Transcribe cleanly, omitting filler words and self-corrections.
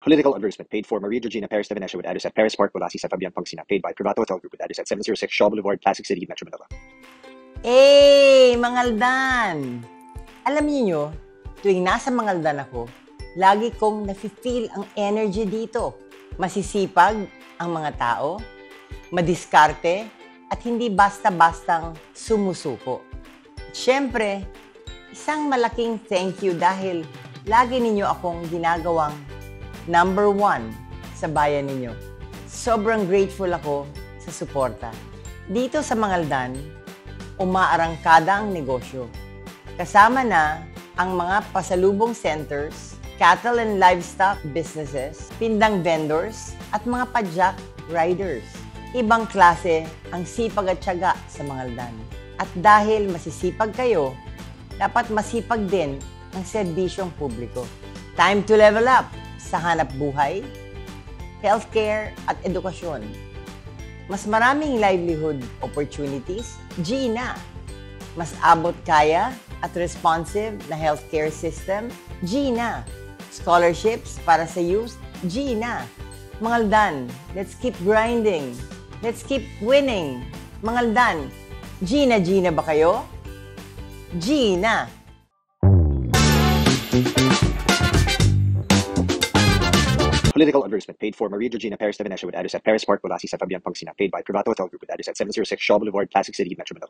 Political advertisement paid for Maria Georgina Perez de Venecia with address at Perez Park, Bolasi, sa Fabian Pangasinan. Paid by Privato Hotel Group with address at 706 Shaw Boulevard, Pasig City, Metro Manila. Mangaldan! Alam niyo, tuwing nasa Mangaldan ako, lagi kong nafe-feel ang energy dito. Masisipag ang mga tao, madiskarte, at hindi basta-bastang sumusuko. At syempre, isang malaking thank you dahil lagi ninyo akong ginagawang number 1 sa bayan ninyo. Sobrang grateful ako sa suporta. Dito sa Mangaldan, umaarangkada ang negosyo. Kasama na ang mga pasalubong centers, cattle and livestock businesses, pindang vendors, at mga padjak riders. Ibang klase ang sipag at tiyaga sa Mangaldan. At dahil masisipag kayo, dapat masipag din ang serbisyong publiko. Time to level up sa hanap buhay, healthcare at edukasyon. Mas maraming livelihood opportunities, Gina. Mas abot kaya at responsive na healthcare system, Gina. Scholarships para sa youth, Gina. Mangaldan, let's keep grinding. Let's keep winning. Mangaldan, Gina ba kayo? Gina! Political advertisement paid for Maria Georgina Perez de Venecia with address at Perez Park, Bolasi, sa Fabian Pangasinan. Paid by Privato Hotel Group with address at 706 Shaw Boulevard, Pasig City, Metro Manila.